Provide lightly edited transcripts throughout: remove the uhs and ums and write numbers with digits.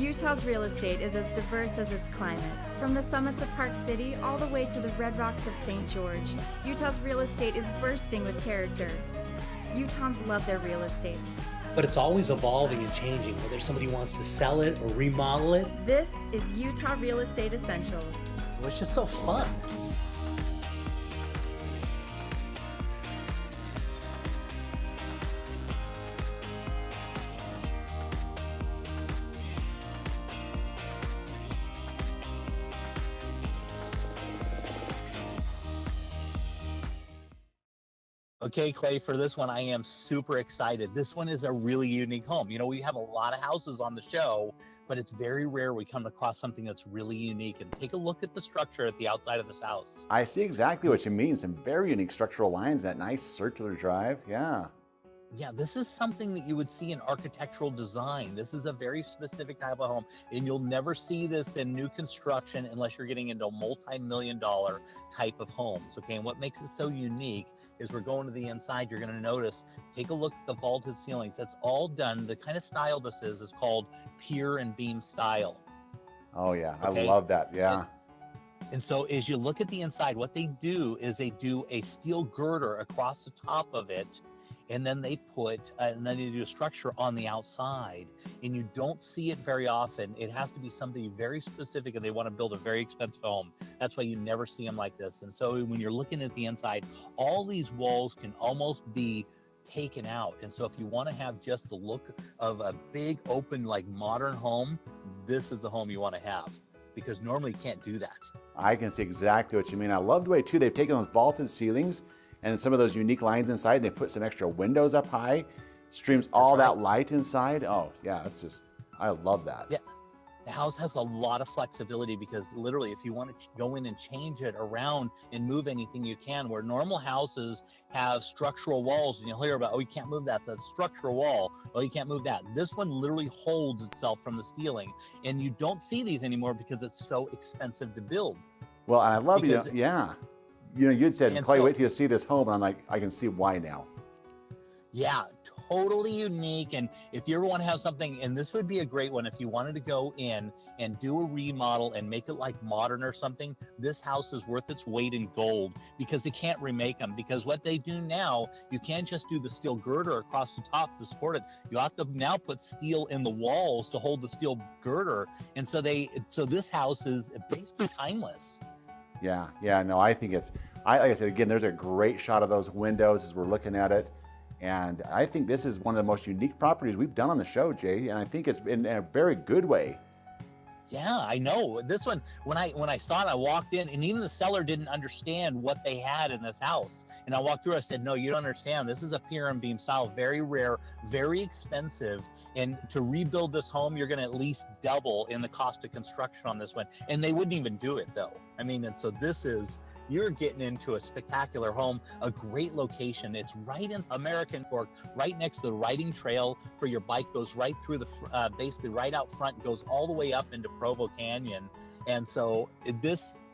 Utah's real estate is as diverse as its climates. From the summits of Park City all the way to the red rocks of St. George, Utah's real estate is bursting with character. Utahns love their real estate. But it's always evolving and changing, whether somebody wants to sell it or remodel it. This is Utah Real Estate Essentials. Well, it's just so fun. Okay, Clay, for this one, I am super excited. This one is a really unique home. You know, we have a lot of houses on the show, but it's very rare we come across something that's really unique. And take a look at the structure at the outside of this house. I see exactly what you mean. Some very unique structural lines, that nice circular drive. Yeah. Yeah, this is something that you would see in architectural design. This is a very specific type of home, and you'll never see this in new construction unless you're getting into a multi-million-dollar type of homes. Okay, and what makes it so unique is we're going to the inside, you're going to notice, take a look at the vaulted ceilings. That's all done. The kind of style this is called pier and beam style. Oh yeah, Okay? I love that. Yeah. And so as you look at the inside, what they do is they do a steel girder across the top of it, and then they do a structure on the outside, and you don't see it very often. It has to be something very specific, and they want to build a very expensive home. That's why you never see them like this. And so when you're looking at the inside, all these walls can almost be taken out. And so if you want to have just the look of a big open, like modern home, this is the home you want to have, because normally you can't do that. I can see exactly what you mean. I love the way too they've taken those vaulted ceilings and some of those unique lines inside, and they put some extra windows up high, streams all that light inside. Oh yeah, it's just, I love that. Yeah, the house has a lot of flexibility, because literally if you want to go in and change it around and move anything, you can. Where normal houses have structural walls, and you'll hear about, oh, you can't move that, that's a structural wall, oh, you can't move that. This one literally holds itself from the ceiling, and you don't see these anymore because it's so expensive to build. Well, I love you. Because- Yeah. You know, you'd said, And Clay, so- wait till you see this home. And I'm like, I can see why now. Yeah, totally unique. And if you ever want to have something, and this would be a great one, if you wanted to go in and do a remodel and make it like modern or something, this house is worth its weight in gold, because they can't remake them. Because what they do now, you can't just do the steel girder across the top to support it. You have to now put steel in the walls to hold the steel girder. And so this house is basically timeless. Yeah, no, I think it's, like I said, again, there's a great shot of those windows as we're looking at it. And I think this is one of the most unique properties we've done on the show, Jay. And I think it's in a very good way. Yeah, I know. This one, when I saw it, I walked in, and even the seller didn't understand what they had in this house. And I walked through, I said, no, you don't understand. This is a pier and beam style, very rare, very expensive. And to rebuild this home, you're going to at least double in the cost of construction on this one. And they wouldn't even do it, though. I mean, and so you're getting into a spectacular home, a great location. It's right in American Fork, right next to the riding trail for your bike, goes right through the, basically right out front, goes all the way up into Provo Canyon. And so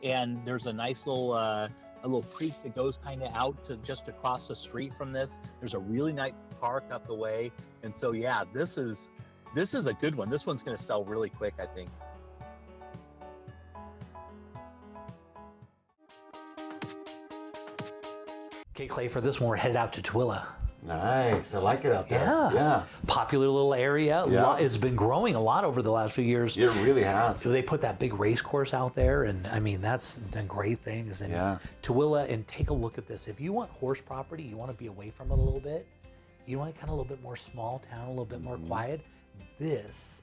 and there's a nice little, a little creek that goes kind of out to just across the street from this. There's a really nice park up the way. And so, yeah, this is a good one. This one's going to sell really quick, I think. Okay, Clay, for this one, we're headed out to Tooele. Nice. I like it out there. Yeah. Popular little area. Yeah. It's been growing a lot over the last few years. It really has. So they put that big race course out there, and I mean, that's done great things. And Yeah. Tooele, and take a look at this. If you want horse property, you want to be away from it a little bit, you want kind of a little bit more small town, a little bit more quiet, this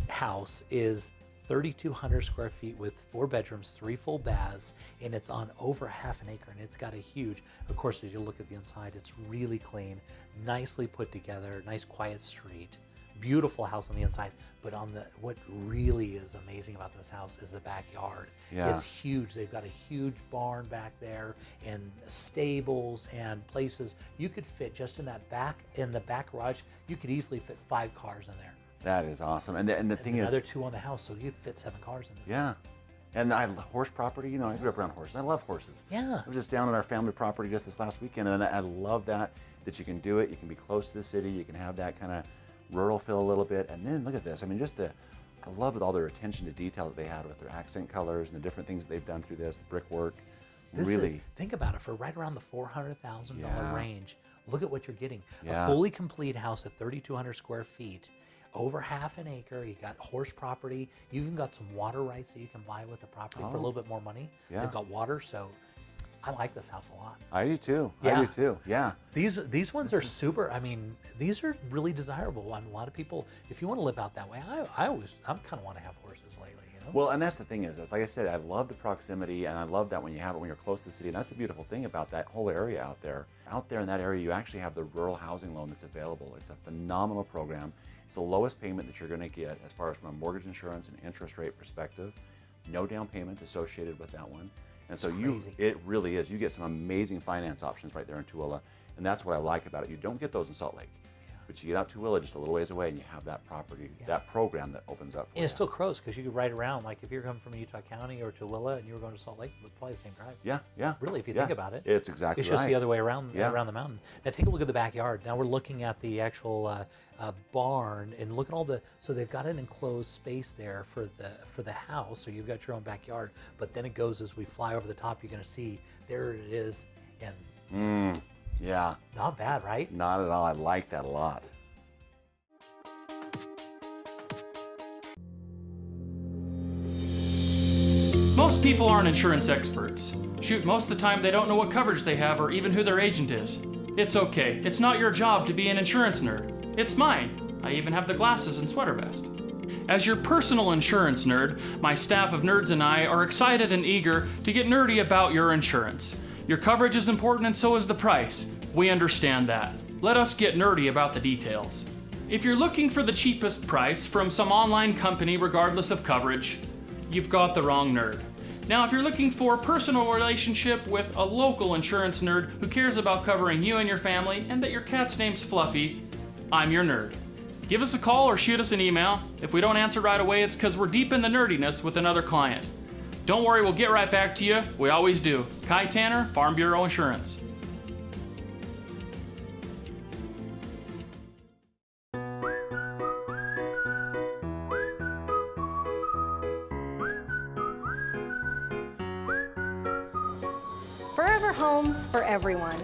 house is 3,200 square feet with 4 bedrooms, 3 full baths, and it's on over half an acre, and it's got a huge, of course, as you look at the inside, it's really clean, nicely put together, nice quiet street, beautiful house on the inside. But what really is amazing about this house is the backyard. Yeah. It's huge. They've got a huge barn back there, and stables and places. You could fit just in the back garage, you could easily fit 5 cars in there. That is awesome. And the thing Another is, 2 on the house, so you'd fit 7 cars in this. yeah. And horse property, you know, I grew up around horses. I love horses. Yeah. I was just down on our family property just this last weekend, and I love that you can do it. You can be close to the city. You can have that kind of rural feel a little bit. And then look at this. I mean, I love all their attention to detail that they had with their accent colors and the different things they've done through this, the brickwork. Think about it, for right around the $400,000 Yeah. range, look at what you're getting. Yeah. A fully complete house at 3,200 square feet, over half an acre. You got horse property. You even got some water rights that you can buy with the property for a little bit more money. Yeah. They've got water, so I like this house a lot. I do too. Yeah. I do too. Yeah. These ones are super. I mean, these are really desirable. I mean, a lot of people, if you want to live out that way, I kind of want to have horses lately, you know? Well, and that's the thing is, like I said, I love the proximity, and I love that when you have it when you're close to the city. And that's the beautiful thing about that whole area out there. Out there in that area, you actually have the rural housing loan that's available. It's a phenomenal program. It's the lowest payment that you're going to get as far as from a mortgage insurance and interest rate perspective. No down payment associated with that one. And so it really is. You get some amazing finance options right there in Tooele. And that's what I like about it. You don't get those in Salt Lake. But you get out to Tooele just a little ways away and you have that property, that program that opens up for And you. it's still close because you could ride around. Like if you're coming from Utah County or Tooele and you were going to Salt Lake, it's probably the same drive. Yeah. Really, if you Yeah. think about it. It's exactly It's just right. the other way around, Yeah. around the mountain. Now take a look at the backyard. Now we're looking at the actual barn, and look at all so they've got an enclosed space there for the house. So you've got your own backyard, but then it goes, as we fly over the top, you're going to see there it is, and Yeah. not bad, right? Not at all. I like that a lot. Most people aren't insurance experts. Shoot, most of the time they don't know what coverage they have or even who their agent is. It's okay. It's not your job to be an insurance nerd. It's mine. I even have the glasses and sweater vest. As your personal insurance nerd, my staff of nerds and I are excited and eager to get nerdy about your insurance. Your coverage is important and so is the price. We understand that. Let us get nerdy about the details. If you're looking for the cheapest price from some online company regardless of coverage, you've got the wrong nerd. Now, if you're looking for a personal relationship with a local insurance nerd who cares about covering you and your family and that your cat's name's Fluffy, I'm your nerd. Give us a call or shoot us an email. If we don't answer right away, it's because we're deep in the nerdiness with another client. Don't worry, we'll get right back to you. We always do. Kai Tanner, Farm Bureau Insurance. Forever Homes for everyone.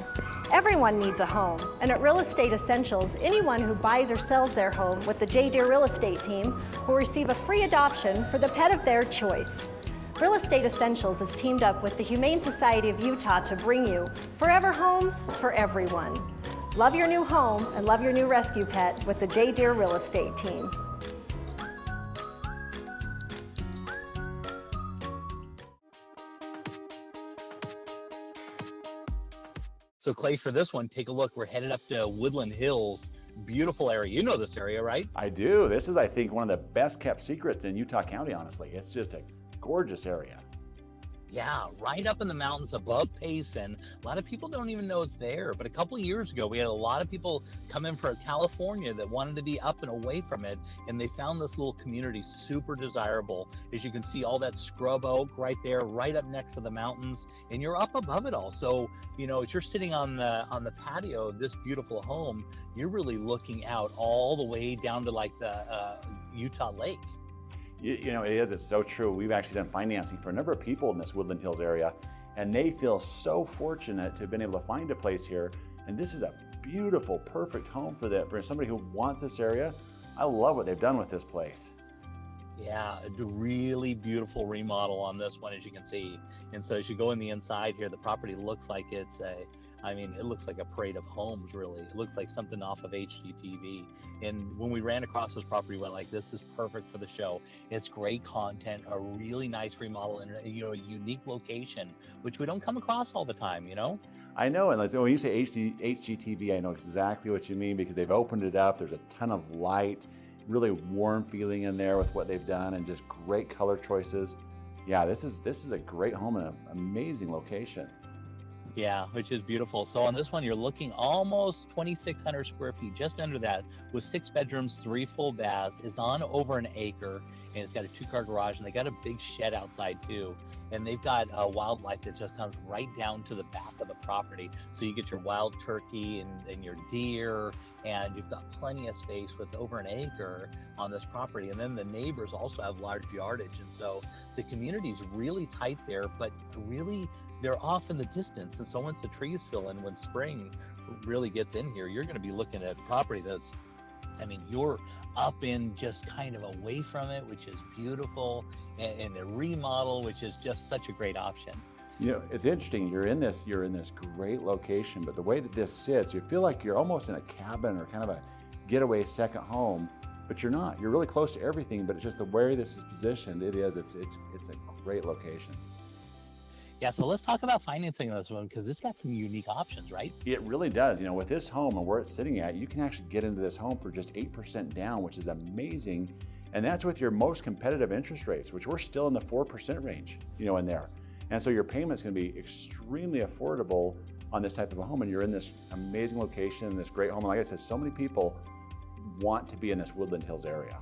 Everyone needs a home, and at Real Estate Essentials, anyone who buys or sells their home with the J. Deere Real Estate team will receive a free adoption for the pet of their choice. Real Estate Essentials has teamed up with the Humane Society of Utah to bring you Forever Homes for everyone. Love your new home and love your new rescue pet with the J. Deere Real Estate team. So Clay, for this one, take a look. We're headed up to Woodland Hills. Beautiful area. You know this area, right? I do. This is, I think, one of the best kept secrets in Utah County, honestly. It's just a gorgeous area. Yeah, right up in the mountains above Payson. A lot of people don't even know it's there. But a couple of years ago, we had a lot of people come in from California that wanted to be up and away from it. And they found this little community super desirable. As you can see, all that scrub oak right there, right up next to the mountains. And you're up above it all. So, you know, as you're sitting on the patio of this beautiful home, you're really looking out all the way down to like the Utah Lake. You know, it's so true. We've actually done financing for a number of people in this Woodland Hills area, and they feel so fortunate to have been able to find a place here. And this is a beautiful, perfect home for somebody who wants this area. I love what they've done with this place. Yeah, a really beautiful remodel on this one, as you can see. And so as you go in the inside here, the property looks like it looks like a parade of homes, really. It looks like something off of HGTV. And when we ran across this property, we went like, this is perfect for the show. It's great content, a really nice remodel, and a unique location, which we don't come across all the time, you know? I know, and when you say HGTV, I know exactly what you mean because they've opened it up. There's a ton of light, really warm feeling in there with what they've done, and just great color choices. Yeah, this is a great home and an amazing location. Yeah, which is beautiful. So on this one, you're looking almost 2,600 square feet, just under that, with 6 bedrooms, 3 full baths. It's on over an acre, and it's got a 2-car garage, and they got a big shed outside too. And they've got wildlife that just comes right down to the back of the property. So you get your wild turkey and your deer, and you've got plenty of space with over an acre on this property. And then the neighbors also have large yardage, and so the community's really tight there, but really they're off in the distance. And so once the trees fill in, when spring really gets in here, you're going to be looking at a property that's, I mean, you're up in just kind of away from it, which is beautiful, and a remodel, which is just such a great option. You know, it's interesting. You're in this great location, but the way that this sits, you feel like you're almost in a cabin or kind of a getaway second home, but you're not. You're really close to everything, but it's just the way this is positioned. It's a great location. Yeah, so let's talk about financing this one, because it's got some unique options, right? It really does. You know, with this home and where it's sitting at, you can actually get into this home for just 8% down, which is amazing. And that's with your most competitive interest rates, which we're still in the 4% range, you know, in there. And so your payment's going to be extremely affordable on this type of a home. And you're in this amazing location, this great home. And like I said, so many people want to be in this Woodland Hills area.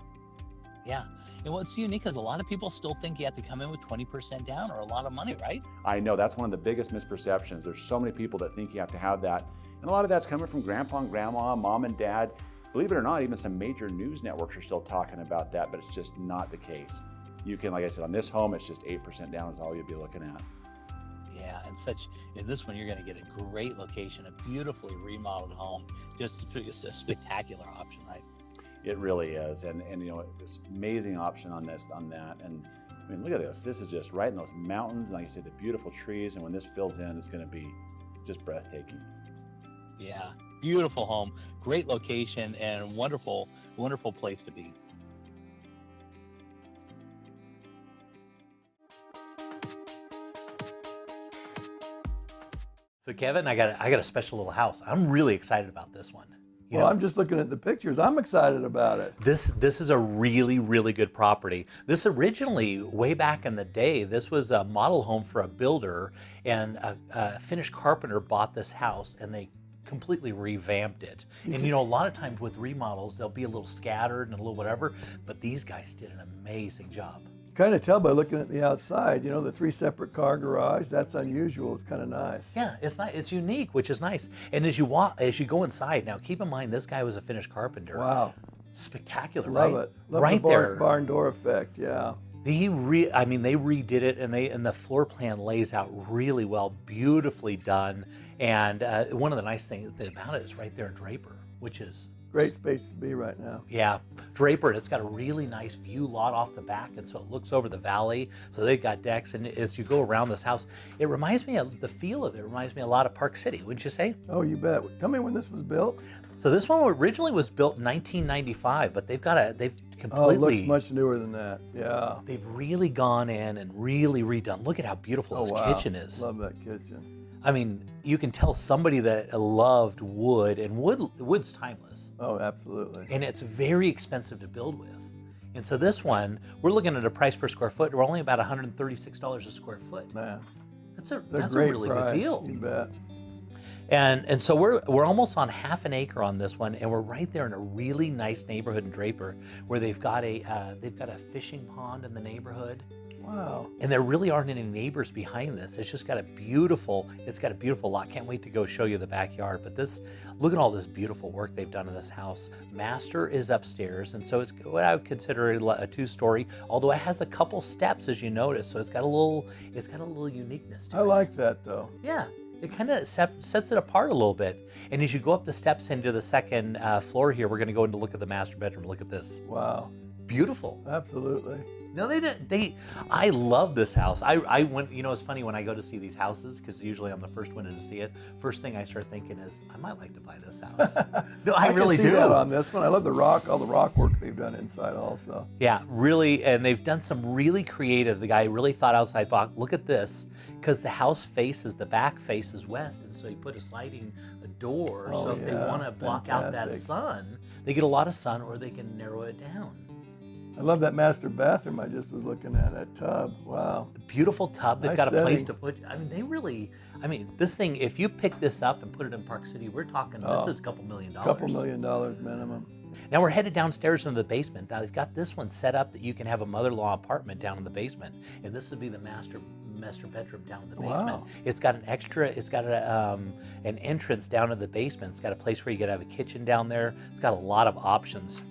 Yeah. And what's unique is a lot of people still think you have to come in with 20% down or a lot of money, right? I know that's one of the biggest misperceptions. There's so many people that think you have to have that. And a lot of that's coming from grandpa and grandma, mom and dad. Believe it or not, even some major news networks are still talking about that, but it's just not the case. You can, like I said, on this home, it's just 8% down is all you'll be looking at. Yeah, and in this one, you're going to get a great location, a beautifully remodeled home, just a spectacular option, right? It really is, and you know, this amazing option on that, and I mean, look at this. This is just right in those mountains, and like I said, the beautiful trees, and when this fills in, it's going to be just breathtaking. Yeah, beautiful home, great location, and wonderful place to be. So Kevin, I got a special little house. I'm really excited about this one. Well, I'm just looking at the pictures. I'm excited about it. This is a really, really good property. This originally, way back in the day, this was a model home for a builder, and a Finnish carpenter bought this house, and they completely revamped it. And you know, a lot of times with remodels, they'll be a little scattered and a little whatever, but these guys did an amazing job. Kind of tell by looking at the outside, you know, the 3 separate car garage, that's unusual. It's kind of nice. Yeah, it's nice. It's unique, which is nice. And as you go inside, now keep in mind this guy was a Finnish carpenter. Wow. Spectacular, Love right? it. Love right the there. barn door effect, yeah. They redid it, and the floor plan lays out really well, beautifully done. And one of the nice things about it is right there in Draper, which is great space to be right now. Yeah, Draper, and it's got a really nice view lot off the back, and so it looks over the valley. So they've got decks, and as you go around this house, it reminds me of the feel of it. Reminds me a lot of Park City, wouldn't you say? Oh, you bet. Tell me when this was built. So this one originally was built in 1995, but they've completely. Oh, it looks much newer than that. Yeah. They've really gone in and really redone. Look at how beautiful this kitchen is. Love that kitchen. I mean, you can tell somebody that loved wood, and wood's timeless. Oh, absolutely. And it's very expensive to build with. And so this one, we're looking at a price per square foot. We're only about $136 a square foot. Man, that's a great really price. good deal. You bet. And so we're almost on half an acre on this one, and we're right there in a really nice neighborhood in Draper, where they've got a fishing pond in the neighborhood. Wow. And there really aren't any neighbors behind this. It's just got a beautiful lot. Can't wait to go show you the backyard. But look at all this beautiful work they've done in this house. Master is upstairs, and so it's what I would consider a 2-story, although it has a couple steps, as you notice. So it's got a little uniqueness to it. I like that though. Yeah. It kind of sets it apart a little bit. And as you go up the steps into the second floor here, we're going to go in to look at the master bedroom. Look at this. Wow. Beautiful. Absolutely. No, they didn't. I love this house. I went, you know, it's funny when I go to see these houses, because usually I'm the first one in to see it. First thing I start thinking is, I might like to buy this house. No, I really can see do. that on this one. I love all the rock work they've done inside also. Yeah, really, and they've done some really creative. The guy really thought outside box. Look at this, because the house the back faces west, and so he put a sliding door, so if they want to block out that sun, they get a lot of sun, or they can narrow it down. I love that master bathroom I just was looking at, that tub. Wow. Beautiful tub. They've Nice got a place setting. to put. I mean, this thing, if you pick this up and put it in Park City, we're talking, this is a couple $1 million. Couple $1 million minimum. Now we're headed downstairs into the basement. Now they've got this one set up that you can have a mother-in-law apartment down in the basement, and this would be the master bedroom down in the basement. Wow. It's got an entrance down to the basement. It's got a place where you could have a kitchen down there. It's got a lot of options.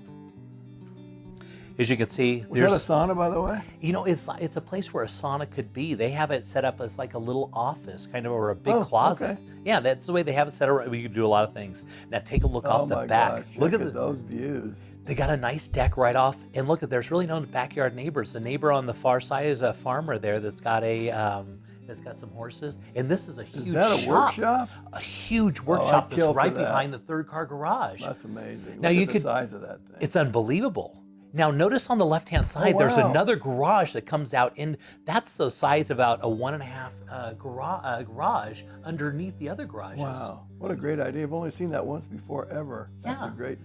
As you can see, Was that a sauna, by the way? you know, it's a place where a sauna could be. They have it set up as like a little office, kind of, or a big closet. Okay. Yeah, that's the way they have it set up. We could do a lot of things. Now take a look Oh off the my back. gosh, Look look at at those views. They got a nice deck right off, and look at, there's really no backyard neighbors. The neighbor on the far side is a farmer there that's got some horses, and this is a huge Is that a workshop? A huge I'd workshop kill that's for right that. behind the third car garage. That's amazing. Now Look you at the could- size of that thing. It's unbelievable. Now notice on the left-hand side, there's wow. another garage that comes out in. That's the size of about a 1.5 garage underneath the other garages. Wow, what a great idea. I've only seen that once before, ever. That's Yeah. a great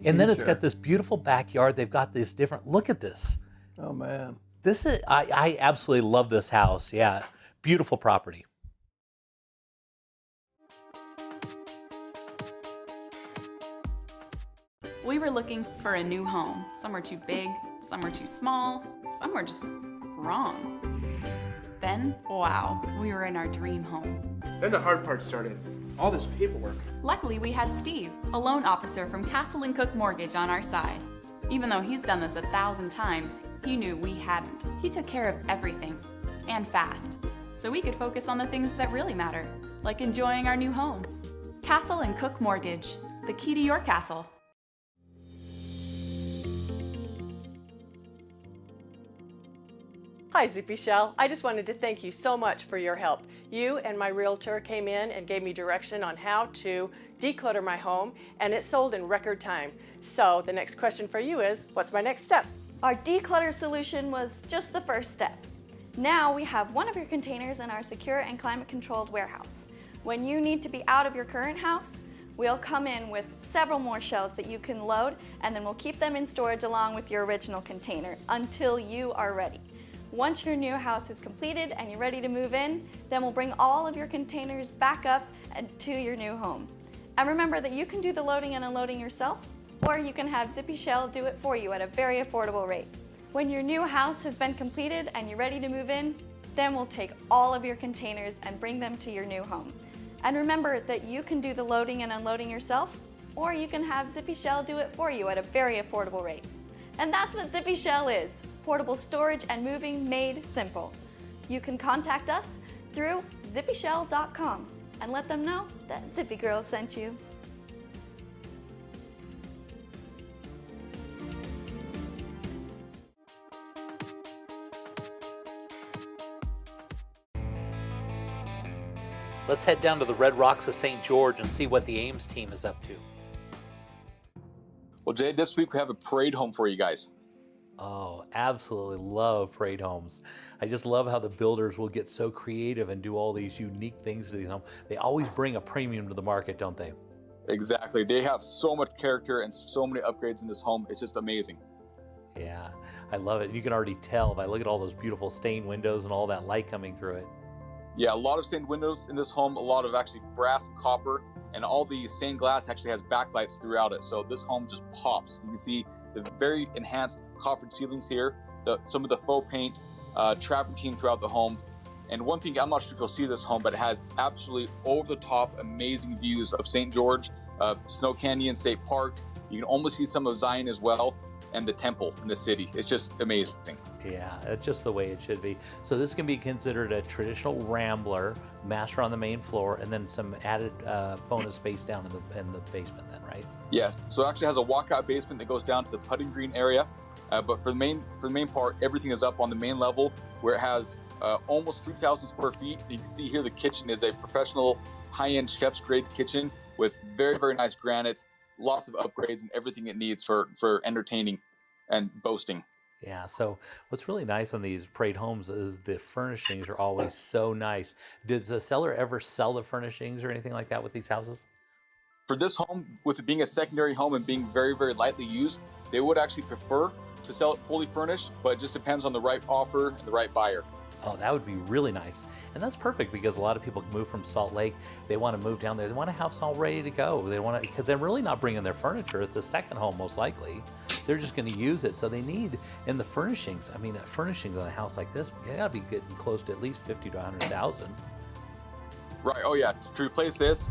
And then it's feature. got this beautiful backyard. They've got this different. Look at this. Oh, man. This is. I absolutely love this house. Yeah, beautiful property. We were looking for a new home. Some were too big, some were too small, some were just wrong. Then, wow, we were in our dream home. Then the hard part started. All this paperwork. Luckily, we had Steve, a loan officer from Castle & Cook Mortgage, on our side. Even though he's done this 1,000 times, he knew we hadn't. He took care of everything, and fast, so we could focus on the things that really matter, like enjoying our new home. Castle & Cook Mortgage, the key to your castle. Hi, Zippy Shell. I just wanted to thank you so much for your help. You and my realtor came in and gave me direction on how to declutter my home, and it sold in record time. So the next question for you is, what's my next step? Our declutter solution was just the first step. Now we have one of your containers in our secure and climate-controlled warehouse. When you need to be out of your current house, we'll come in with several more shelves that you can load, and then we'll keep them in storage along with your original container until you are ready. Once your new house is completed and you're ready to move in, then we'll bring all of your containers back up to your new home. And remember that you can do the loading and unloading yourself, or you can have Zippy Shell do it for you at a very affordable rate. When your new house has been completed and you're ready to move in, then we'll take all of your containers and bring them to your new home. And remember that you can do the loading and unloading yourself, or you can have Zippy Shell do it for you at a very affordable rate. And that's what Zippy Shell is. Portable storage and moving made simple. You can contact us through zippyshell.com and let them know that Zippy Girl sent you. Let's head down to the Red Rocks of St. George and see what the Ames team is up to. Well, Jay, this week we have a parade home for you guys. Oh, absolutely love parade homes. I just love how the builders will get so creative and do all these unique things to these homes. They always bring a premium to the market, don't they? Exactly. They have so much character and so many upgrades in this home. It's just amazing. Yeah, I love it. You can already tell if I look at all those beautiful stained windows and all that light coming through it. Yeah, a lot of stained windows in this home, a lot of actually brass, copper, and all the stained glass actually has backlights throughout it. So this home just pops. You can see the very enhanced coffered ceilings here, some of the faux paint, travertine throughout the home. And one thing, I'm not sure if you'll see this home, but it has absolutely over-the-top amazing views of St. George, Snow Canyon State Park. You can almost see some of Zion as well, and the temple in the city. It's just amazing. Yeah, it's just the way it should be. So this can be considered a traditional rambler, master on the main floor, and then some added bonus space down in the basement then, right? Yeah, so it actually has a walkout basement that goes down to the putting green area. But for the main part, everything is up on the main level, where it has almost 3,000 square feet. You can see here the kitchen is a professional high-end chef's grade kitchen with very, very nice granite, lots of upgrades and everything it needs for entertaining and boasting. Yeah, so what's really nice on these parade homes is the furnishings are always so nice. Does the seller ever sell the furnishings or anything like that with these houses? For this home, with it being a secondary home and being very, very lightly used, they would actually prefer to sell it fully furnished, but it just depends on the right offer and the right buyer. Oh, that would be really nice. And that's perfect because a lot of people move from Salt Lake. They want to move down there. They want a house all ready to go. They want to, because they're really not bringing their furniture. It's a second home, most likely. They're just going to use it. So they need, in the furnishings, I mean, furnishings on a house like this, they got to be getting close to at least 50 to 100,000. Right. Oh yeah. To replace this,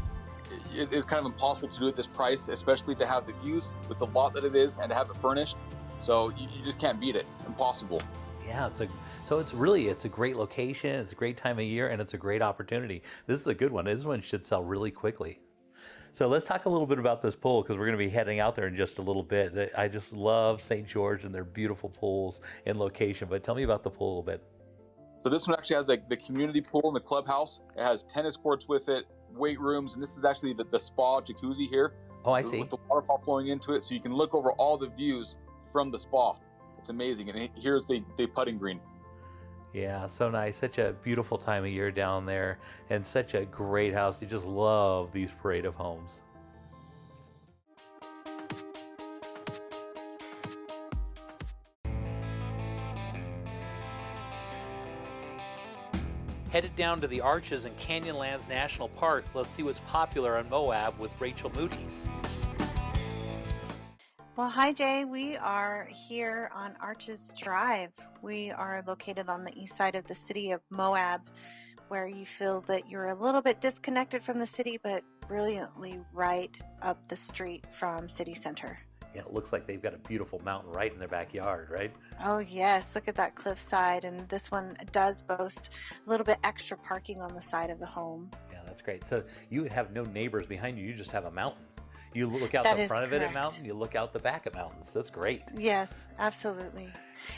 it is kind of impossible to do at this price, especially to have the views with the lot that it is and to have it furnished. So you just can't beat it. Impossible. Yeah, it's a great location, it's a great time of year, and it's a great opportunity. This is a good one. This one should sell really quickly. So let's talk a little bit about this pool because we're going to be heading out there in just a little bit. I just love St. George and their beautiful pools and location, but tell me about the pool a little bit. So this one actually has like the community pool in the clubhouse. It has tennis courts with it, weight rooms, and this is actually the spa jacuzzi here. Oh, I see. With the waterfall flowing into it, so you can look over all the views from the spa. It's amazing. And here's the putting green. Yeah, so nice. Such a beautiful time of year down there and such a great house. You just love these parade of homes. Headed down to the Arches and Canyonlands National Park. Let's see what's popular on Moab with Rachel Moody. Well, hi Jay, we are here on Arches Drive. We are located on the east side of the city of Moab, where you feel that you're a little bit disconnected from the city, but brilliantly right up the street from city center. Yeah, it looks like they've got a beautiful mountain right in their backyard, right? Oh yes, look at that cliffside, and this one does boast a little bit extra parking on the side of the home. Yeah, that's great. So you would have no neighbors behind you, you just have a mountain. You look out That the is front of it at correct. mountain, you look out the back of mountains. That's great. Yes, absolutely.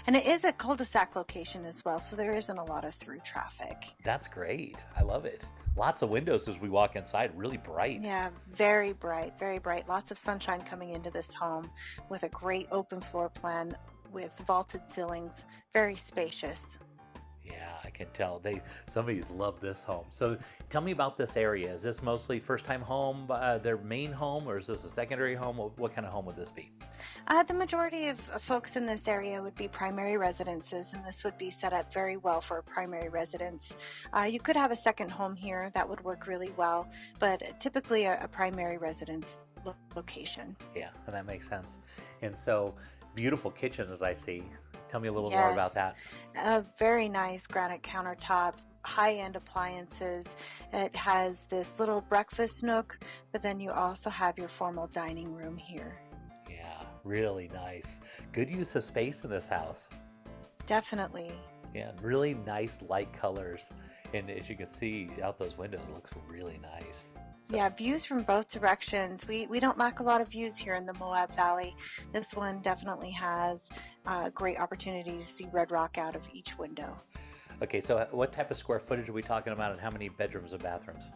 And it is a cul-de-sac location as well, so there isn't a lot of through traffic. That's great. I love it. Lots of windows as we walk inside, really bright. Yeah, very bright, very bright. Lots of sunshine coming into this home with a great open floor plan with vaulted ceilings, very spacious. Yeah, I can tell. Somebody's loved this home. So tell me about this area. Is this mostly first-time home, their main home, or is this a secondary home? What kind of home would this be? The majority of folks in this area would be primary residences, and this would be set up very well for a primary residence. You could have a second home here. That would work really well, but typically a primary residence location. Yeah, and that makes sense. And so beautiful kitchen, as I see. Tell me a little Yes. more about that. Very nice granite countertops, high-end appliances. It has this little breakfast nook, but then you also have your formal dining room here. Yeah, really nice. Good use of space in this house. Definitely. Yeah, really nice light colors. And as you can see out those windows, it looks really nice. So, Yeah, views from both directions. We don't lack a lot of views here in the Moab Valley. This one definitely has great opportunities to see Red Rock out of each window. okay, so what type of square footage are we talking about and how many bedrooms and bathrooms?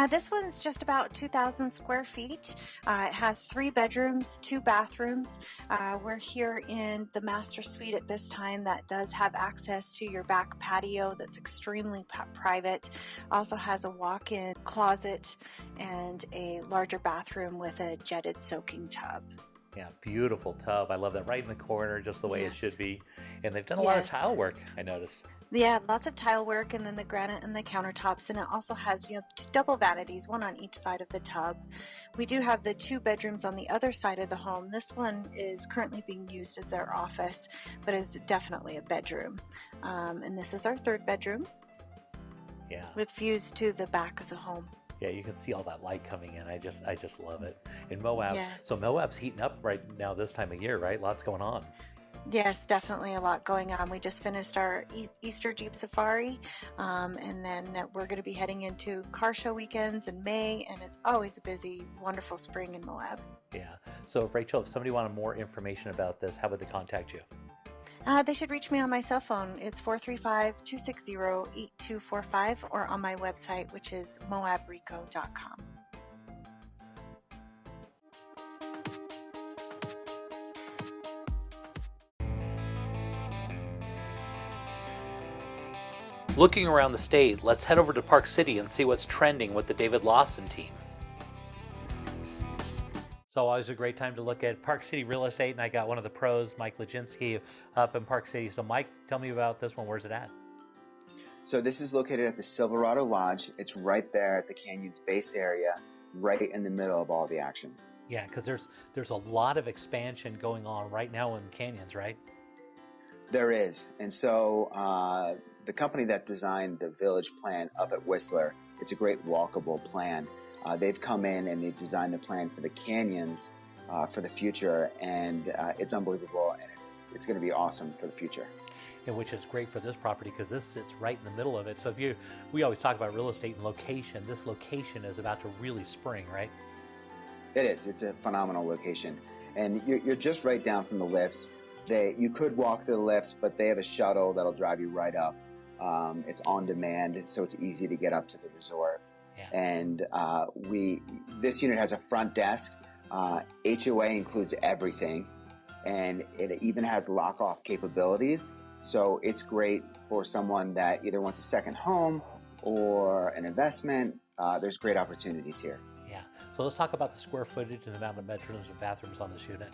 This one's just about 2,000 square feet. It has 3 bedrooms, 2 bathrooms. We're here in the master suite at this time that does have access to your back patio that's extremely private. Also has a walk-in closet and a larger bathroom with a jetted soaking tub. Yeah, beautiful tub. I love that. Right in the corner, just the way it Yes. should be. And they've done a lot of Yes. tile work, I noticed. Yeah, lots of tile work, and then the granite and the countertops, and it also has, double vanities, one on each side of the tub. We do have the 2 bedrooms on the other side of the home. This one is currently being used as their office, but is definitely a bedroom. And this is our 3rd bedroom. Yeah. With views to the back of the home. Yeah, you can see all that light coming in. I just love it. In Moab, Yes. so Moab's heating up right now this time of year, right? Lots going on. Yes, definitely a lot going on. We just finished our Easter Jeep Safari, and then we're going to be heading into car show weekends in May, and it's always a busy, wonderful spring in Moab. Yeah. So Rachel, if somebody wanted more information about this, how would they contact you? They should reach me on my cell phone. It's 435-260-8245, or on my website, which is moabrico.com. Looking around the state, let's head over to Park City and see what's trending with the David Lawson team. So always a great time to look at Park City real estate, and I got one of the pros, Mike Leginski, up in Park City. So Mike, tell me about this one. Where's it at? So this is located at the Silverado Lodge. It's right there at the Canyon's base area, right in the middle of all the action. Yeah, because there's a lot of expansion going on right now in Canyons, right? There is. And so the company that designed the village plan up at Whistler, it's a great walkable plan. They've come in and they've designed the plan for the Canyons for the future, and it's unbelievable, and it's going to be awesome for the future. And which is great for this property because this sits right in the middle of it. So we always talk about real estate and location. This location is about to really spring, right? It is. It's a phenomenal location, and you're just right down from the lifts. You could walk to the lifts, but they have a shuttle that'll drive you right up. It's on demand, so it's easy to get up to the resort. Yeah. And this unit has a front desk. HOA includes everything, and it even has lock-off capabilities. So it's great for someone that either wants a second home or an investment. There's great opportunities here. Yeah. So let's talk about the square footage and the amount of bedrooms and bathrooms on this unit.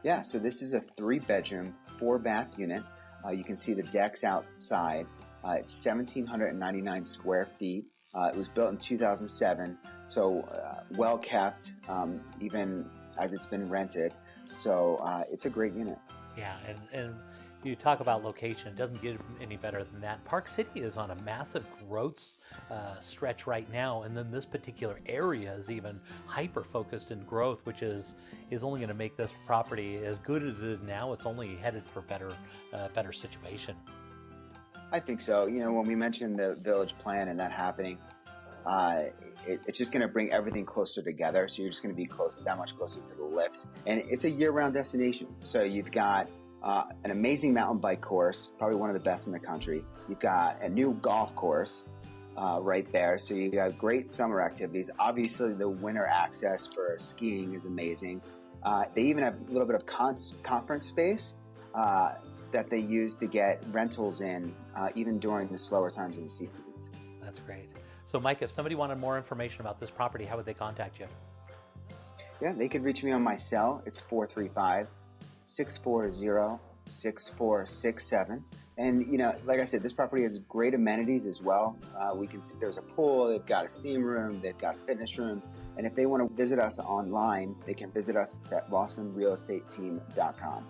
Yeah, so this is a 3-bedroom, 4-bath unit. You can see the decks outside. It's 1,799 square feet. It was built in 2007, so well kept, even as it's been rented. So it's a great unit. Yeah, and you talk about location, it doesn't get any better than that. Park City is on a massive growth stretch right now, and then this particular area is even hyper-focused in growth, which is only going to make this property as good as it is now. It's only headed for better situation. I think so. You know, when we mentioned the village plan and that happening, it's just going to bring everything closer together. So you're just going to be that much closer to the lifts. And it's a year-round destination. So you've got an amazing mountain bike course, probably one of the best in the country. You've got a new golf course right there. So you got great summer activities. Obviously, the winter access for skiing is amazing. They even have a little bit of conference space that they use to get rentals in even during the slower times of the seasons. That's great. So Mike, if somebody wanted more information about this property, how would they contact you? Yeah, they could reach me on my cell. It's 435-640-6467. And, you know, like I said, this property has great amenities as well. We can see there's a pool, they've got a steam room, they've got a fitness room. And if they want to visit us online, they can visit us at rawsonrealestateteam.com.